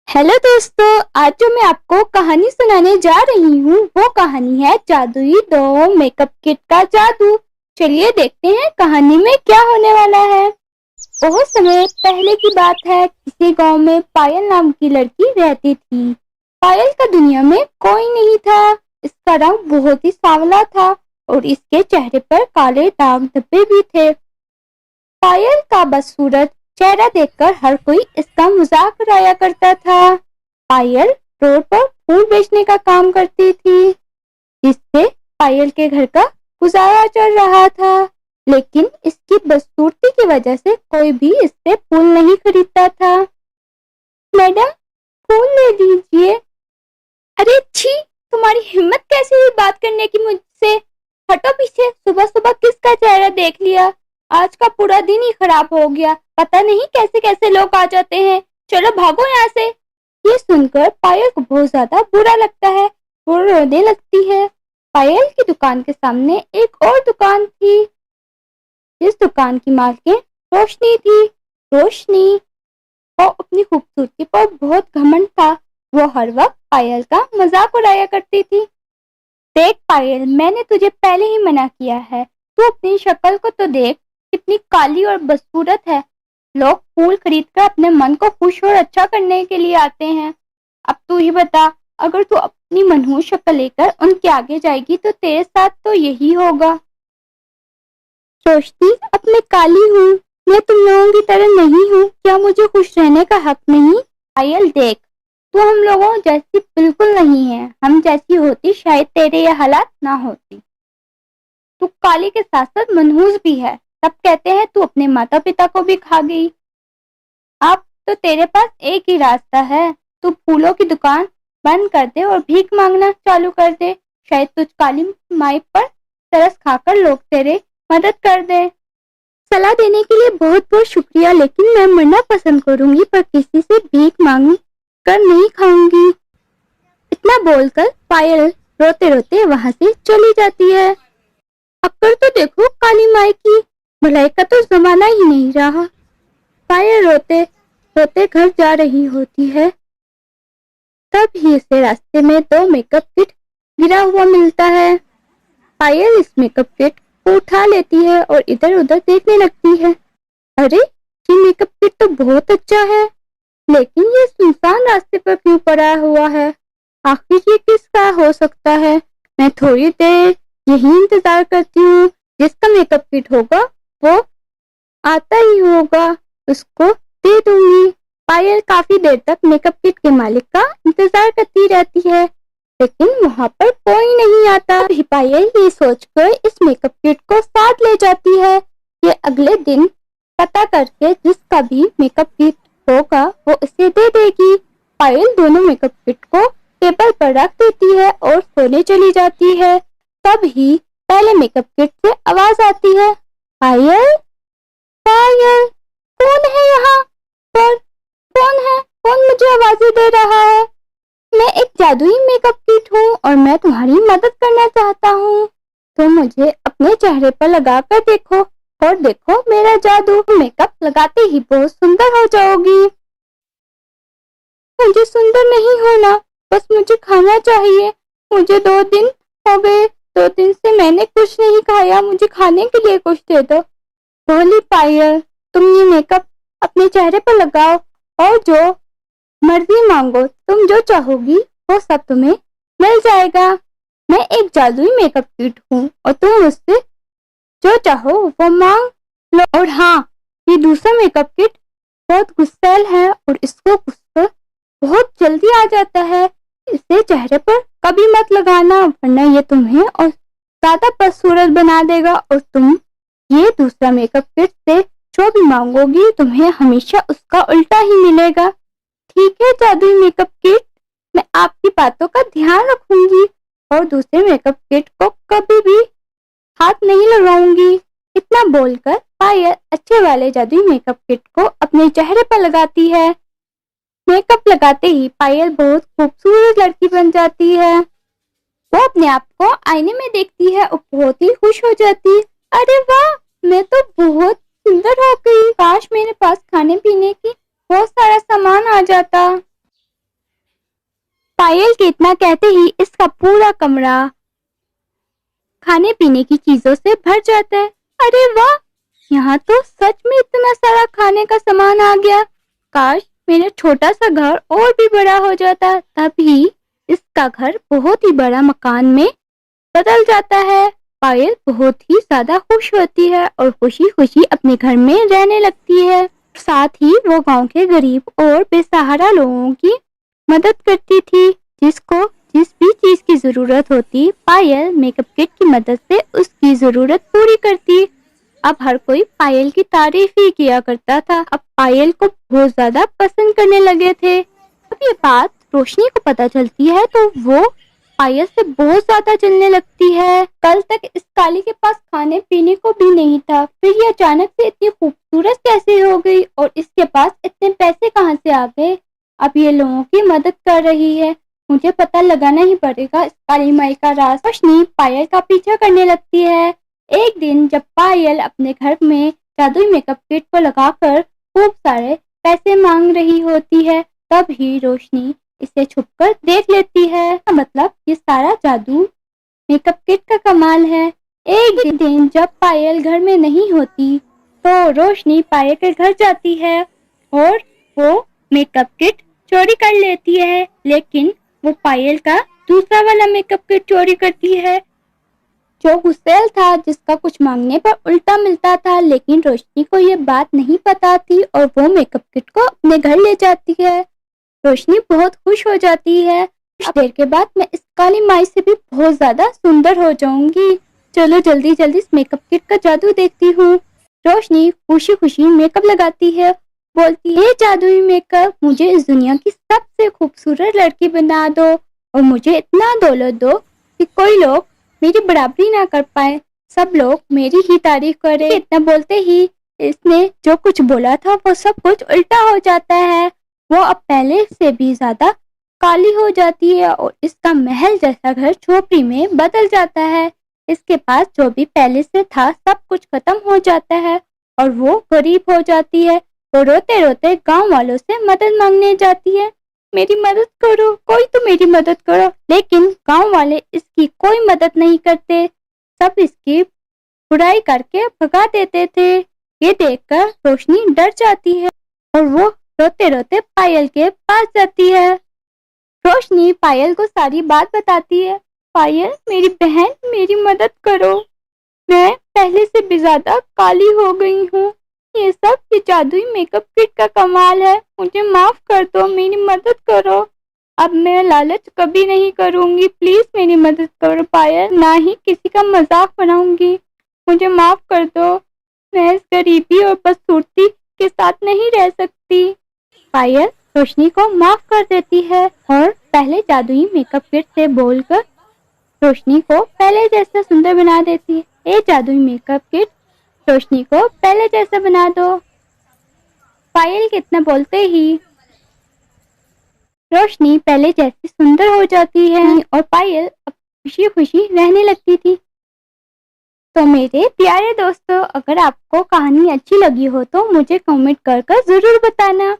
Hello दोस्तों, आज जो मैं आपको कहानी सुनाने जा रही हूँ वो कहानी है जादुई दो मेकअप किट का जादू। चलिए देखते हैं कहानी में क्या होने वाला है। बहुत समय पहले की बात है, किसी गांव में पायल नाम की लड़की रहती थी। पायल का दुनिया में कोई नहीं था। इसका रंग बहुत ही सांवला था और इसके चेहरे पर काले दाग धब्बे भी थे। पायल का बदसूरत चेहरा देखकर हर कोई इसका मजाक उड़ाया करता था। पायल रोड पर फूल बेचने का काम करती थी, जिससे पायल के घर का गुजारा चल रहा था। लेकिन इसकी बदसूरती की वजह से कोई भी इससे फूल नहीं खरीदता था। मैडम, फूल ले लीजिए। अरे छी, तुम्हारी हिम्मत कैसे हुई बात करने की मुझसे? हटो पीछे, सुबह सुबह किसका चेहरा देख लिया। आज का पूरा दिन ही खराब हो गया। पता नहीं कैसे कैसे लोग आ जाते हैं। चलो भागो यहाँ से। ये सुनकर पायल को बहुत ज्यादा बुरा लगता है और रोने लगती है। पायल की दुकान के सामने एक और दुकान थी, जिस दुकान की मालकिन रोशनी थी। रोशनी को अपनी खूबसूरती पर बहुत घमंड था। वो हर वक्त पायल का मजाक उड़ाया करती थी। देख पायल, मैंने तुझे पहले ही मना किया है। तू अपनी शक्ल को तो देख, कितनी काली और बदसूरत है। लोग फूल खरीदकर अपने मन को खुश और अच्छा करने के लिए आते हैं। अब तू ही बता, अगर तू अपनी मनहूस शक्ल लेकर उनके आगे जाएगी तो तेरे साथ तो यही होगा। रोशनी, अब मैं काली हूँ, मैं तुम लोगों की तरह नहीं हूँ। क्या मुझे खुश रहने का हक नहीं? पायल देख, तू हम लोगों जैसी बिल्कुल नहीं है। हम जैसी होती शायद तेरे ये हालात ना होती। तू काली के साथ साथ मनहूस भी है। सब कहते हैं तू अपने माता पिता को भी खा गई। अब तो तेरे पास एक ही रास्ता है, तू फूलों की दुकान बंद कर दे और भीख मांगना चालू कर दे। शायद तुझ काली माई पर तरस खाकर लोग तेरे मदद कर दे। सलाह देने के लिए बहुत बहुत शुक्रिया, लेकिन मैं मरना पसंद करूंगी, पर किसी से भीख मांग कर नहीं खाऊंगी। इतना बोलकर पायल रोते रोते वहां से चली जाती है। अक्कर तो देखो काली माई की, भलाई का तो जमाना ही नहीं रहा। पायल रोते रोते घर जा रही होती है, तब ही उसे रास्ते में दो मेकअप किट गिरा हुआ मिलता है। पायल इस मेकअप किट को उठा लेती है और इधर उधर देखने लगती है। अरे, ये मेकअप किट तो बहुत अच्छा है, लेकिन ये सुनसान रास्ते पर क्यों पड़ा हुआ है? आखिर ये किसका हो सकता है? मैं थोड़ी देर यही इंतजार करती हूँ। जिसका मेकअप किट होगा वो आता ही होगा, उसको दे दूंगी। पायल काफी देर तक मेकअप किट के मालिक का इंतजार करती रहती है, लेकिन वहां पर कोई नहीं आता। अभी पायल ये सोचकर इस मेकअप किट को साथ ले जाती है। ये अगले दिन पता करके जिसका भी मेकअप किट होगा वो उसे दे देगी। पायल दोनों मेकअप किट को टेबल पर रख देती है और सोने चली जाती है। तब ही पहले मेकअप किट से आवाज आती है, पायल, पायल, कौन है यहाँ पर? कौन है? कौन मुझे आवाजें दे रहा है? मैं एक जादुई मेकअप किट हूँ और मैं तुम्हारी मदद करना चाहता हूँ। तुम मुझे अपने चेहरे पर लगा कर देखो और देखो मेरा जादू। मेकअप लगाते ही बहुत सुंदर हो जाओगी। मुझे सुंदर नहीं होना, बस मुझे खाना चाहिए। मुझे 2 दिन हो गए, 2 दिन से मैंने कुछ नहीं खाया। मुझे खाने के लिए कुछ दे दो। बोली पायल, तुम ये मेकअप अपने चेहरे पर लगाओ और जो मर्जी मांगो, तुम जो चाहोगी वो सब तुम्हें मिल जाएगा। मैं एक जादुई मेकअप किट हूँ और तुम मुझसे जो चाहो वो मांग लो। और हाँ, ये दूसरा मेकअप किट बहुत गुस्सैल है और इसको गुस्सा बहुत जल्दी आ जाता है। इसे चेहरे पर कभी मत लगाना, वरना ये तुम्हें और ज्यादा बदसूरत बना देगा। और तुम ये दूसरा मेकअप किट से जो भी मांगोगी तुम्हें हमेशा उसका उल्टा ही मिलेगा। ठीक है जादुई मेकअप किट, मैं आपकी बातों का ध्यान रखूंगी और दूसरे मेकअप किट को कभी भी हाथ नहीं लगाऊंगी। इतना बोलकर पायल अच्छे वाले जादुई मेकअप किट को अपने चेहरे पर लगाती है। मेकअप लगाते ही पायल बहुत खूबसूरत लड़की बन जाती है। वो अपने आप को आईने में देखती है और बहुत ही खुश हो जाती है। अरे वाह, मैं तो बहुत सुंदर हो गई। काश मेरे पास खाने पीने की बहुत सारा सामान आ जाता। पायल के इतना कहते ही इसका पूरा कमरा खाने पीने की चीजों से भर जाता है। अरे वाह, यहाँ तो सच में इतना सारा खाने का सामान आ गया। काश मेरा छोटा सा घर और भी बड़ा हो जाता, तभी इसका घर बहुत ही बड़ा मकान में बदल जाता है। पायल बहुत ही ज्यादा खुश होती है और खुशी खुशी अपने घर में रहने लगती है। साथ ही वो गांव के गरीब और बेसहारा लोगों की मदद करती थी। जिसको जिस भी चीज की जरूरत होती, पायल मेकअप किट की मदद से उसकी जरूरत पूरी करती। अब हर कोई पायल की तारीफ ही किया करता था। अब पायल को बहुत ज्यादा पसंद करने लगे थे। अब ये बात रोशनी को पता चलती है तो वो पायल से बहुत ज्यादा जलने लगती है। कल तक इस काली के पास खाने पीने को भी नहीं था, फिर ये अचानक से इतनी खूबसूरत कैसे हो गई और इसके पास इतने पैसे कहाँ से आ गए। अब ये लोगों की मदद कर रही है, मुझे पता लगाना ही पड़ेगा इस काली माई का राज। रोशनी पायल का पीछा करने लगती है। एक दिन जब पायल अपने घर में जादुई मेकअप किट को लगाकर खूब सारे पैसे मांग रही होती है, तब ही रोशनी इसे छुपकर देख लेती है। मतलब ये सारा जादू मेकअप किट का कमाल है। एक दिन जब पायल घर में नहीं होती तो रोशनी पायल के घर जाती है और वो मेकअप किट चोरी कर लेती है, लेकिन वो पायल का दूसरा वाला मेकअप किट चोरी करती है जो गुस्सेल था, जिसका कुछ मांगने पर उल्टा मिलता था। लेकिन रोशनी को ये बात नहीं पता थी और वो मेकअप किट को अपने घर ले जाती है। रोशनी बहुत खुश हो जाती है। कुछ देर के बाद मैं इस काली माई से भी बहुत ज्यादा सुंदर हो जाऊंगी। चलो जल्दी जल्दी इस मेकअप किट का जादू देखती हूँ। रोशनी खुशी खुशी मेकअप लगाती है, बोलती है जादुई मेकअप, मुझे इस दुनिया की सबसे खूबसूरत लड़की बना दो और मुझे इतना दौलत दो कि कोई लोग मेरी बराबरी ना कर पाए, सब लोग मेरी ही तारीफ करे। इतना बोलते ही इसने जो कुछ बोला था वो सब कुछ उल्टा हो जाता है। वो अब पहले से भी ज्यादा काली हो जाती है और इसका महल जैसा घर झोपड़ी में बदल जाता है। इसके पास जो भी पहले से था सब कुछ खत्म हो जाता है और वो गरीब हो जाती है। वो रोते रोते गांव वालों से मदद मांगने जाती है, मेरी मदद करो, कोई तो मेरी मदद करो। लेकिन गांव वाले इसकी कोई मदद नहीं करते, सब इसकी बुराई करके भगा देते थे। ये देखकर रोशनी डर जाती है और वो रोते रोते पायल के पास जाती है। रोशनी पायल को सारी बात बताती है। पायल मेरी बहन, मेरी मदद करो, मैं पहले से भी ज्यादा काली हो गई हूँ। ये सब ये जादुई मेकअप किट का कमाल है, मुझे माफ कर दो, मेरी मदद करो। अब मैं लालच कभी नहीं करूंगी, प्लीज मेरी मदद करो पायल, ना ही किसी का मजाक बनाऊंगी, मुझे माफ कर दो। मैं इस गरीबी और बदसूरती के साथ नहीं रह सकती। पायल रोशनी को माफ कर देती है और पहले जादुई मेकअप किट से बोलकर रोशनी को पहले जैसा सुंदर बना देती है। ए जादुई मेकअप किट, रोशनी को पहले जैसा बना दो। पायल के इतना बोलते ही रोशनी पहले जैसी सुंदर हो जाती है और पायल अब खुशी खुशी रहने लगती थी। तो मेरे प्यारे दोस्तों, अगर आपको कहानी अच्छी लगी हो तो मुझे कमेंट कर जरूर बताना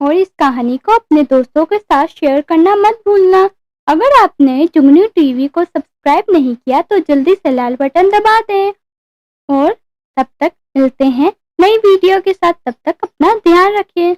और इस कहानी को अपने दोस्तों के साथ शेयर करना मत भूलना। अगर आपने जुगनू टीवी को सब्सक्राइब नहीं किया तो जल्दी से लाल बटन दबा दें और तब तक मिलते हैं नई वीडियो के साथ। तब तक अपना ध्यान रखें।